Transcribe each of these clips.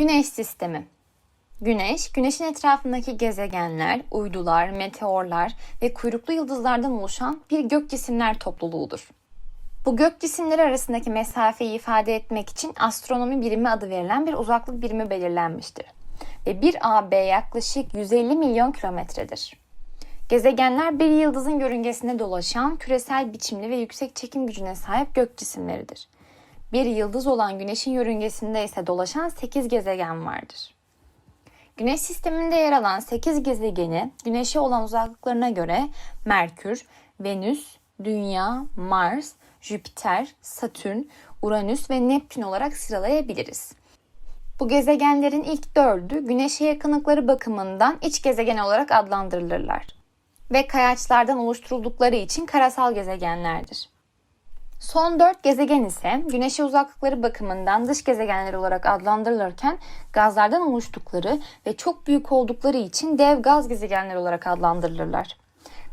Güneş sistemi. Güneş, Güneş'in etrafındaki gezegenler, uydular, meteorlar ve kuyruklu yıldızlardan oluşan bir gök cisimler topluluğudur. Bu gök cisimleri arasındaki mesafeyi ifade etmek için astronomi birimi adı verilen bir uzaklık birimi belirlenmiştir. Ve bir AB yaklaşık 150 milyon kilometredir. Gezegenler bir yıldızın yörüngesinde dolaşan küresel biçimli ve yüksek çekim gücüne sahip gök cisimleridir. Bir yıldız olan Güneş'in yörüngesinde ise dolaşan 8 gezegen vardır. Güneş sisteminde yer alan 8 gezegeni Güneş'e olan uzaklıklarına göre Merkür, Venüs, Dünya, Mars, Jüpiter, Satürn, Uranüs ve Neptün olarak sıralayabiliriz. Bu gezegenlerin ilk 4'ü Güneş'e yakınlıkları bakımından iç gezegen olarak adlandırılırlar ve kayaçlardan oluşturuldukları için karasal gezegenlerdir. Son 4 gezegen ise Güneş'e uzaklıkları bakımından dış gezegenler olarak adlandırılırken gazlardan oluştukları ve çok büyük oldukları için dev gaz gezegenler olarak adlandırılırlar.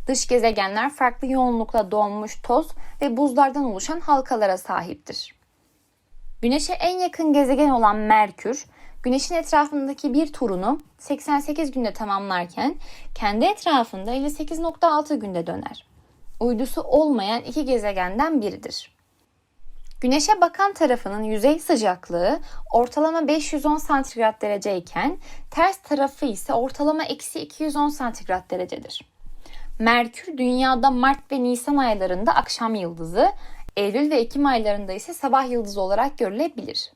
Dış gezegenler farklı yoğunlukla donmuş toz ve buzlardan oluşan halkalara sahiptir. Güneş'e en yakın gezegen olan Merkür, Güneş'in etrafındaki bir turunu 88 günde tamamlarken kendi etrafında 58,6 günde döner. Uydusu olmayan iki gezegenden biridir. Güneşe bakan tarafının yüzey sıcaklığı ortalama 510 santigrat derece iken ters tarafı ise ortalama eksi 210 santigrat derecedir. Merkür Dünya'da Mart ve Nisan aylarında akşam yıldızı, Eylül ve Ekim aylarında ise sabah yıldızı olarak görülebilir.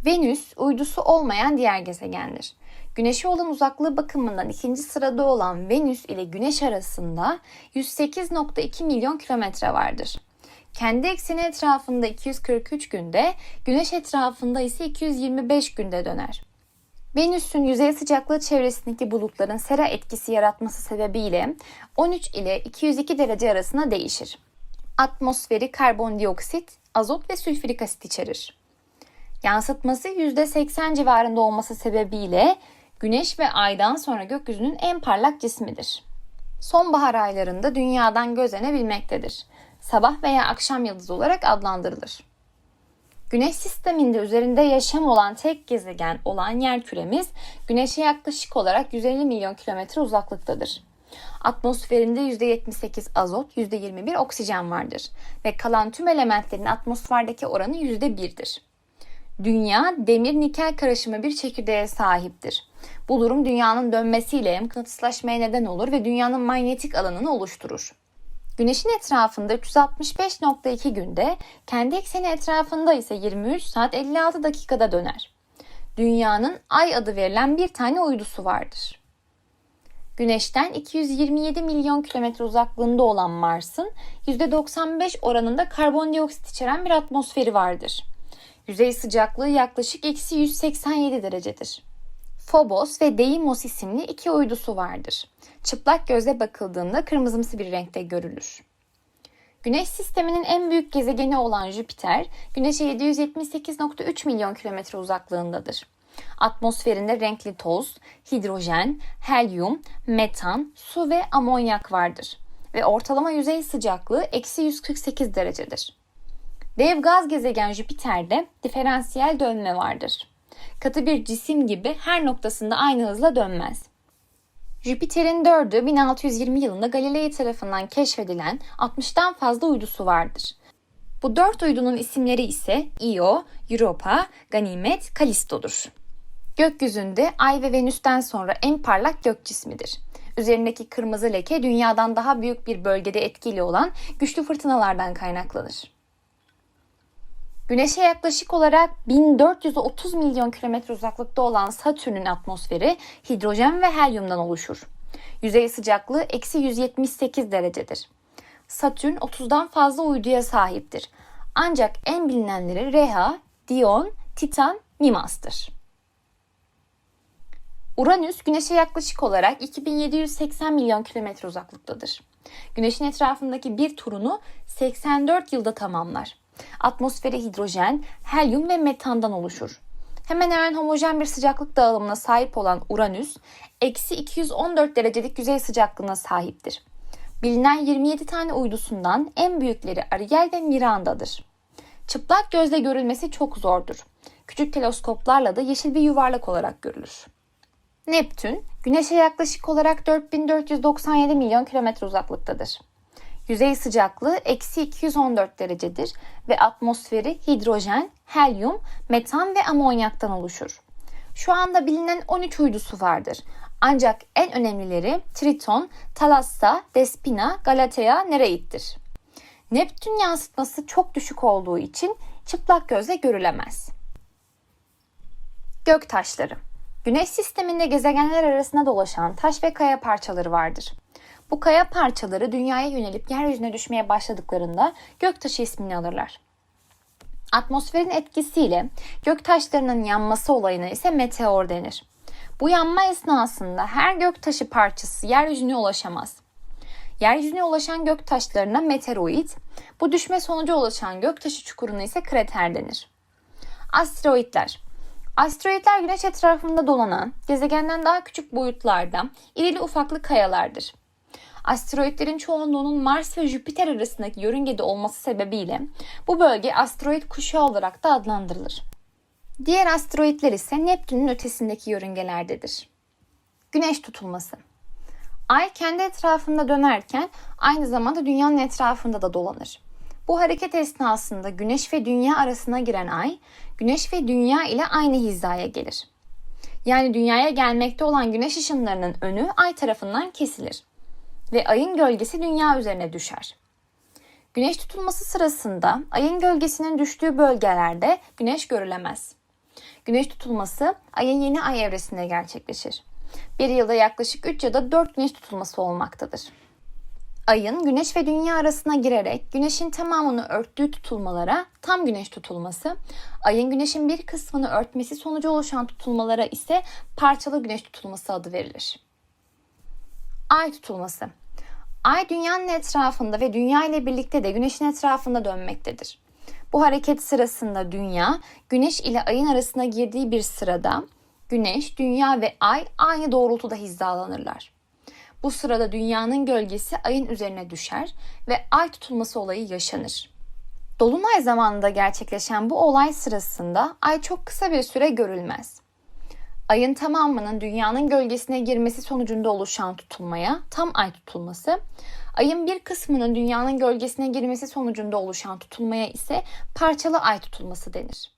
Venüs uydusu olmayan diğer gezegendir. Güneş'e olan uzaklığı bakımından ikinci sırada olan Venüs ile Güneş arasında 108,2 milyon kilometre vardır. Kendi ekseni etrafında 243 günde, Güneş etrafında ise 225 günde döner. Venüs'ün yüzey sıcaklığı çevresindeki bulutların sera etkisi yaratması sebebiyle 13 ile 202 derece arasında değişir. Atmosferi karbondioksit, azot ve sülfürik asit içerir. Yansıtması %80 civarında olması sebebiyle Güneş ve Ay'dan sonra gökyüzünün en parlak cismidir. Sonbahar aylarında Dünya'dan gözlenebilmektedir. Sabah veya akşam yıldızı olarak adlandırılır. Güneş sisteminde üzerinde yaşam olan tek gezegen olan yerküremiz Güneş'e yaklaşık olarak 150 milyon kilometre uzaklıktadır. Atmosferinde %78 azot, %21 oksijen vardır ve kalan tüm elementlerin atmosferdeki oranı %1'dir. Dünya demir nikel karışımı bir çekirdeğe sahiptir. Bu durum dünyanın dönmesiyle mıknatıslaşmaya neden olur ve dünyanın manyetik alanını oluşturur. Güneşin etrafında 365,2 günde, kendi ekseni etrafında ise 23 saat 56 dakikada döner. Dünyanın Ay adı verilen bir tane uydusu vardır. Güneş'ten 227 milyon kilometre uzaklığında olan Mars'ın %95 oranında karbondioksit içeren bir atmosferi vardır. Yüzey sıcaklığı yaklaşık eksi 187 derecedir. Phobos ve Deimos isimli iki uydusu vardır. Çıplak gözle bakıldığında kırmızımsı bir renkte görülür. Güneş sisteminin en büyük gezegeni olan Jüpiter, Güneş'e 778,3 milyon kilometre uzaklığındadır. Atmosferinde renkli toz, hidrojen, helyum, metan, su ve amonyak vardır ve ortalama yüzey sıcaklığı eksi 148 derecedir. Dev gaz gezegen Jüpiter'de diferansiyel dönme vardır. Katı bir cisim gibi her noktasında aynı hızla dönmez. Jüpiter'in 4'ü 1620 yılında Galilei tarafından keşfedilen 60'tan fazla uydusu vardır. Bu 4 uydunun isimleri ise Io, Europa, Ganimet, Kalisto'dur. Gökyüzünde Ay ve Venüs'ten sonra en parlak gök cismidir. Üzerindeki kırmızı leke Dünya'dan daha büyük bir bölgede etkili olan güçlü fırtınalardan kaynaklanır. Güneş'e yaklaşık olarak 1430 milyon kilometre uzaklıkta olan Satürn'ün atmosferi hidrojen ve helyumdan oluşur. Yüzey sıcaklığı eksi 178 derecedir. Satürn 30'dan fazla uyduya sahiptir. Ancak en bilinenleri Rhea, Dion, Titan, Mimas'tır. Uranüs Güneş'e yaklaşık olarak 2780 milyon kilometre uzaklıktadır. Güneş'in etrafındaki bir turunu 84 yılda tamamlar. Atmosferi hidrojen, helyum ve metandan oluşur. Hemen hemen homojen bir sıcaklık dağılımına sahip olan Uranüs, eksi 214 derecelik yüzey sıcaklığına sahiptir. Bilinen 27 tane uydusundan en büyükleri Ariel ve Miranda'dır. Çıplak gözle görülmesi çok zordur. küçük teleskoplarla da yeşil bir yuvarlak olarak görülür. Neptün, Güneş'e yaklaşık olarak 4497 milyon kilometre uzaklıktadır. Yüzey sıcaklığı -214 derecedir ve atmosferi hidrojen, helyum, metan ve amonyaktan oluşur. Şu anda bilinen 13 uydusu vardır. Ancak en önemlileri Triton, Thalassa, Despina, Galatea, Nereid'dir. Neptün yansıtması çok düşük olduğu için çıplak gözle görülemez. Göktaşları. Güneş sisteminde gezegenler arasında dolaşan taş ve kaya parçaları vardır. Bu kaya parçaları dünyaya yönelip yeryüzüne düşmeye başladıklarında göktaşı ismini alırlar. Atmosferin etkisiyle göktaşlarının yanması olayına ise meteor denir. Bu yanma esnasında her göktaşı parçası yeryüzüne ulaşamaz. Yeryüzüne ulaşan göktaşlarına meteoroid, bu düşme sonucu oluşan göktaşı çukuruna ise krater denir. Asteroidler. Asteroidler Güneş etrafında dolanan, gezegenden daha küçük boyutlarda irili ufaklı kayalardır. Asteroidlerin çoğunluğunun Mars ve Jüpiter arasındaki yörüngede olması sebebiyle bu bölge asteroid kuşağı olarak da adlandırılır. Diğer asteroidler ise Neptün'ün ötesindeki yörüngelerdedir. Güneş tutulması. Ay kendi etrafında dönerken aynı zamanda dünyanın etrafında da dolanır. Bu hareket esnasında Güneş ve Dünya arasına giren Ay, Güneş ve Dünya ile aynı hizaya gelir. Yani Dünya'ya gelmekte olan Güneş ışınlarının önü Ay tarafından kesilir ve Ay'ın gölgesi Dünya üzerine düşer. Güneş tutulması sırasında Ay'ın gölgesinin düştüğü bölgelerde Güneş görülemez. Güneş tutulması Ay'ın yeni ay evresinde gerçekleşir. Bir yılda yaklaşık 3 ya da 4 güneş tutulması olmaktadır. Ayın Güneş ve Dünya arasına girerek Güneş'in tamamını örttüğü tutulmalara tam güneş tutulması, Ayın Güneş'in bir kısmını örtmesi sonucu oluşan tutulmalara ise parçalı güneş tutulması adı verilir. Ay tutulması. Ay Dünya'nın etrafında ve Dünya ile birlikte de Güneş'in etrafında dönmektedir. Bu hareket sırasında Dünya, Güneş ile Ay'ın arasına girdiği bir sırada Güneş, Dünya ve Ay aynı doğrultuda hizalanırlar. Bu sırada Dünya'nın gölgesi Ay'ın üzerine düşer ve Ay tutulması olayı yaşanır. Dolunay zamanında gerçekleşen bu olay sırasında Ay çok kısa bir süre görülmez. Ayın tamamının Dünya'nın gölgesine girmesi sonucunda oluşan tutulmaya tam ay tutulması, Ayın bir kısmının Dünya'nın gölgesine girmesi sonucunda oluşan tutulmaya ise parçalı ay tutulması denir.